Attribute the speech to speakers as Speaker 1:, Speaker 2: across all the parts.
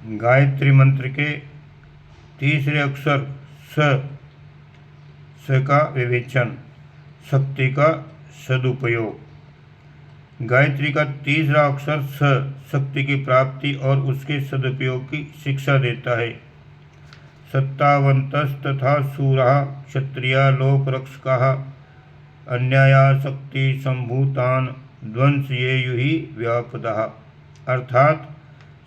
Speaker 1: गायत्री मंत्र के तीसरे अक्षर स का विवेचन, शक्ति का सदुपयोग। गायत्री का तीसरा अक्षर स शक्ति की प्राप्ति और उसके सदुपयोग की शिक्षा देता है। सत्तावंतस्तथा शूरः क्षत्रिया लोकरक्षकाः अन्यायासक्ति संभूतान ध्वंसयेयुः व्यापदः। अर्थात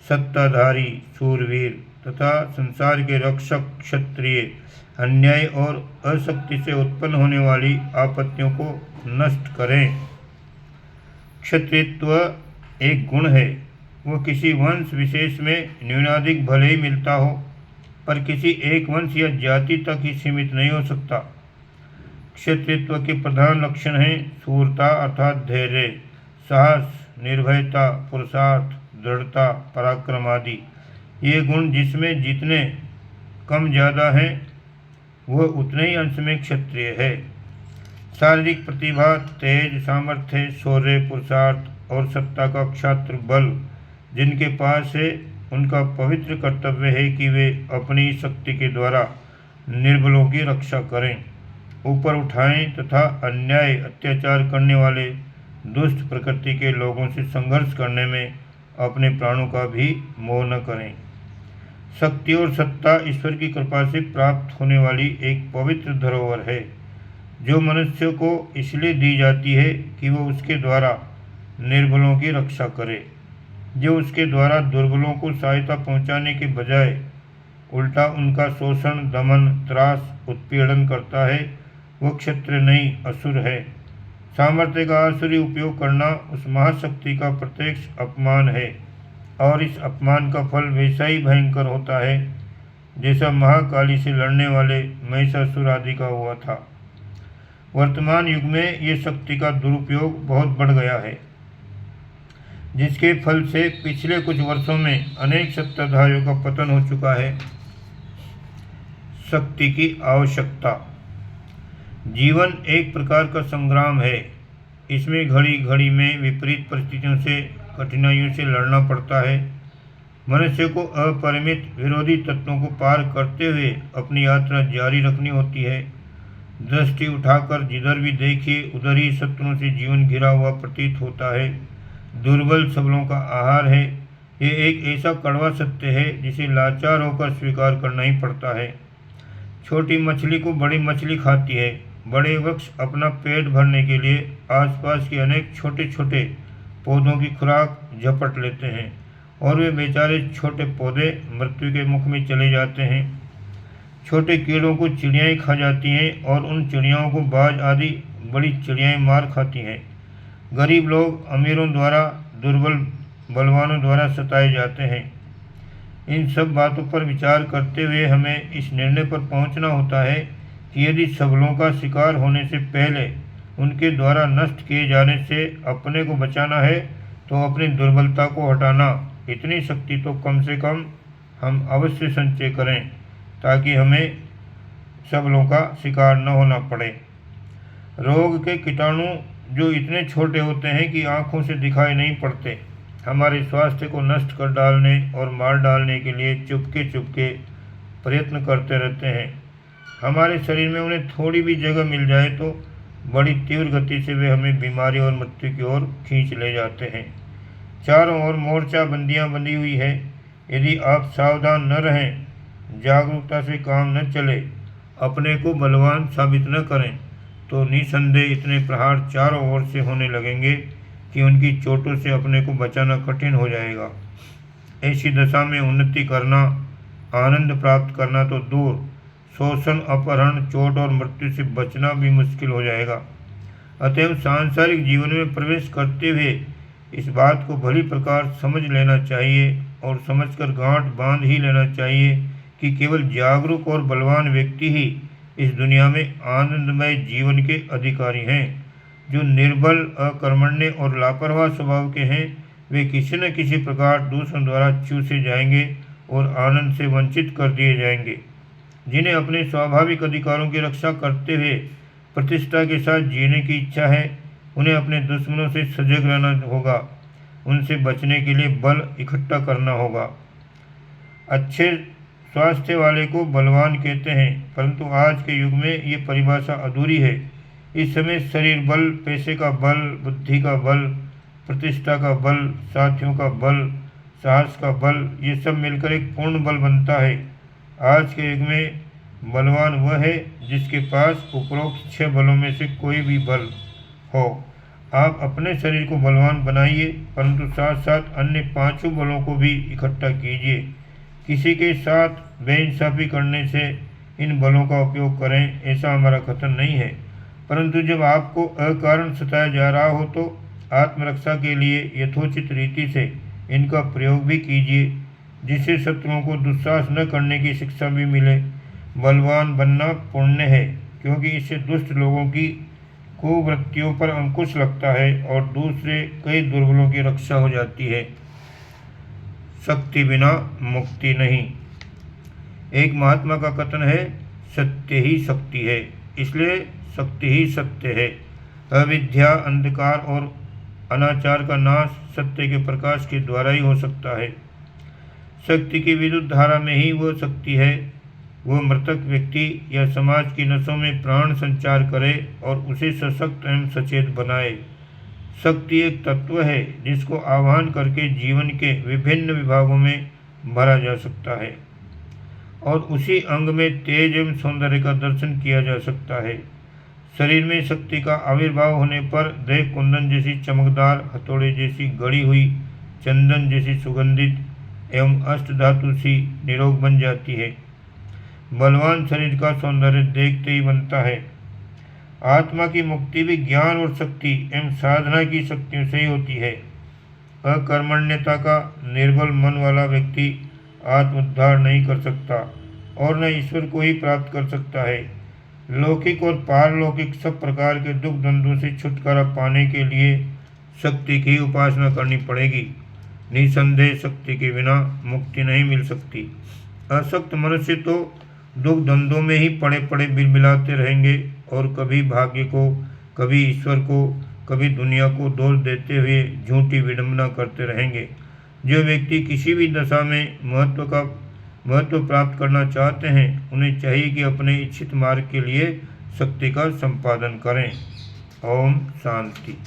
Speaker 1: सत्ताधारी शूरवीर तथा संसार के रक्षक क्षत्रिय अन्याय और अशक्ति से उत्पन्न होने वाली आपत्तियों को नष्ट करें। क्षत्रियत्व एक गुण है, वह किसी वंश विशेष में न्यूनाधिक भले ही मिलता हो, पर किसी एक वंश या जाति तक ही सीमित नहीं हो सकता। क्षत्रियत्व के प्रधान लक्षण हैं शूरता अर्थात धैर्य, साहस, निर्भयता, पुरुषार्थ, दृढ़ता, पराक्रम आदि। ये गुण जिसमें जितने कम ज़्यादा हैं वह उतने ही अंश में क्षत्रिय है। शारीरिक प्रतिभा, तेज, सामर्थ्य, शौर्य, पुरुषार्थ और सत्ता का क्षात्र बल जिनके पास है, उनका पवित्र कर्तव्य है कि वे अपनी शक्ति के द्वारा निर्बलों की रक्षा करें, ऊपर उठाएं तथा अन्याय अत्याचार करने वाले दुष्ट प्रकृति के लोगों से संघर्ष करने में अपने प्राणों का भी मोह न करें। शक्ति और सत्ता ईश्वर की कृपा से प्राप्त होने वाली एक पवित्र धरोहर है, जो मनुष्य को इसलिए दी जाती है कि वह उसके द्वारा निर्बलों की रक्षा करे। जो उसके द्वारा दुर्बलों को सहायता पहुंचाने के बजाय उल्टा उनका शोषण, दमन, त्रास, उत्पीड़न करता है, वह क्षत्रिय नहीं असुर है। सामर्थ्य का आसुरी उपयोग करना उस महाशक्ति का प्रत्यक्ष अपमान है और इस अपमान का फल वैसा ही भयंकर होता है जैसा महाकाली से लड़ने वाले महिषासुर आदि का हुआ था। वर्तमान युग में ये शक्ति का दुरुपयोग बहुत बढ़ गया है, जिसके फल से पिछले कुछ वर्षों में अनेक सत्ताधारियों का पतन हो चुका है। शक्ति की आवश्यकता। जीवन एक प्रकार का संग्राम है। इसमें घड़ी घड़ी में विपरीत परिस्थितियों से, कठिनाइयों से लड़ना पड़ता है। मनुष्य को अपरिमित विरोधी तत्वों को पार करते हुए अपनी यात्रा जारी रखनी होती है। दृष्टि उठाकर जिधर भी देखिए उधर ही शत्रुओं से जीवन घिरा हुआ प्रतीत होता है। दुर्बल सबलों का आहार है। ये एक ऐसा कड़वा सत्य है जिसे लाचार होकर स्वीकार करना ही पड़ता है। छोटी मछली को बड़ी मछली खाती है। बड़े वृक्ष अपना पेट भरने के लिए आसपास के अनेक छोटे छोटे पौधों की खुराक झपट लेते हैं और वे बेचारे छोटे पौधे मृत्यु के मुख में चले जाते हैं। छोटे कीड़ों को चिड़ियाएँ खा जाती हैं और उन चिड़ियाओं को बाज आदि बड़ी चिड़ियाएँ मार खाती हैं। गरीब लोग अमीरों द्वारा, दुर्बल बलवानों द्वारा सताए जाते हैं। इन सब बातों पर विचार करते हुए हमें इस निर्णय पर पहुंचना होता है कि यदि सबलों का शिकार होने से पहले उनके द्वारा नष्ट किए जाने से अपने को बचाना है तो अपनी दुर्बलता को हटाना, इतनी शक्ति तो कम से कम हम अवश्य संचय करें ताकि हमें सबलों का शिकार न होना पड़े। रोग के कीटाणु जो इतने छोटे होते हैं कि आँखों से दिखाई नहीं पड़ते, हमारे स्वास्थ्य को नष्ट कर डालने और मार डालने के लिए चुपके चुपके प्रयत्न करते रहते हैं। हमारे शरीर में उन्हें थोड़ी भी जगह मिल जाए तो बड़ी तीव्र गति से वे हमें बीमारी और मृत्यु की ओर खींच ले जाते हैं। चारों ओर मोर्चाबंदियां बंधी हुई है। यदि आप सावधान न रहें, जागरूकता से काम न चले, अपने को बलवान साबित न करें, तो निसंदेह इतने प्रहार चारों ओर से होने लगेंगे कि उनकी चोटों से अपने को बचाना कठिन हो जाएगा। ऐसी दशा में उन्नति करना, आनंद प्राप्त करना तो दूर, शोषण, अपहरण, चोट और मृत्यु से बचना भी मुश्किल हो जाएगा। अतएव सांसारिक जीवन में प्रवेश करते हुए इस बात को भली प्रकार समझ लेना चाहिए और समझकर गांठ बांध ही लेना चाहिए कि केवल जागरूक और बलवान व्यक्ति ही इस दुनिया में आनंदमय जीवन के अधिकारी हैं। जो निर्बल, अकर्मण्य और लापरवाह स्वभाव के हैं, वे किसी न किसी प्रकार दूसरों द्वारा चूसे जाएंगे और आनंद से वंचित कर दिए जाएंगे। जिन्हें अपने स्वाभाविक अधिकारों की रक्षा करते हुए प्रतिष्ठा के साथ जीने की इच्छा है, उन्हें अपने दुश्मनों से सजग रहना होगा, उनसे बचने के लिए बल इकट्ठा करना होगा। अच्छे स्वास्थ्य वाले को बलवान कहते हैं, परंतु आज के युग में ये परिभाषा अधूरी है। इस समय शरीर बल, पैसे का बल, बुद्धि का बल, प्रतिष्ठा का बल, साथियों का बल, साहस का बल, ये सब मिलकर एक पूर्ण बल बनता है। आज के युग में बलवान वह है जिसके पास उपरोक्त 6 बलों में से कोई भी बल हो। आप अपने शरीर को बलवान बनाइए, परंतु साथ साथ अन्य 5 बलों को भी इकट्ठा कीजिए। किसी के साथ बेइंसाफी करने से इन बलों का उपयोग करें, ऐसा हमारा कथन नहीं है, परंतु जब आपको अकारण सताया जा रहा हो तो आत्मरक्षा के लिए यथोचित रीति से इनका प्रयोग भी कीजिए, जिससे शत्रुओं को दुस्साहस न करने की शिक्षा भी मिले। बलवान बनना पुण्य है, क्योंकि इससे दुष्ट लोगों की कुवृत्तियों पर अंकुश लगता है और दूसरे कई दुर्बलों की रक्षा हो जाती है। शक्ति बिना मुक्ति नहीं। एक महात्मा का कथन है, सत्य ही शक्ति है, इसलिए शक्ति ही सत्य है। अविद्या, अंधकार और अनाचार का नाश सत्य के प्रकाश के द्वारा ही हो सकता है। शक्ति की विद्युत धारा में ही वह शक्ति है। वह मृतक व्यक्ति या समाज की नसों में प्राण संचार करे और उसे सशक्त एवं सचेत बनाए। शक्ति एक तत्व है जिसको आह्वान करके जीवन के विभिन्न विभागों में भरा जा सकता है और उसी अंग में तेज एवं सौंदर्य का दर्शन किया जा सकता है। शरीर में शक्ति का आविर्भाव होने पर देह कुंदन जैसी चमकदार, हथौड़े जैसी गढ़ी हुई, चंदन जैसी सुगंधित एवं अष्टधातु सी निरोग बन जाती है। बलवान शरीर का सौंदर्य देखते ही बनता है। आत्मा की मुक्ति भी ज्ञान और शक्ति एवं साधना की शक्तियों से ही होती है। अकर्मण्यता का निर्बल मन वाला व्यक्ति आत्मोद्धार नहीं कर सकता और न ईश्वर को ही प्राप्त कर सकता है। लौकिक और पारलौकिक सब प्रकार के दुख द्वंद्वों से छुटकारा पाने के लिए शक्ति की उपासना करनी पड़ेगी। निसंदेह शक्ति के बिना मुक्ति नहीं मिल सकती। अशक्त मनुष्य तो दुख द्वंद्वों में ही पड़े पड़े बिलबिलाते रहेंगे और कभी भाग्य को, कभी ईश्वर को, कभी दुनिया को दोष देते हुए झूठी विडंबना करते रहेंगे। जो व्यक्ति किसी भी दशा में महत्व प्राप्त करना चाहते हैं, उन्हें चाहिए कि अपने इच्छित मार्ग के लिए शक्ति का संपादन करें। ओम शांति।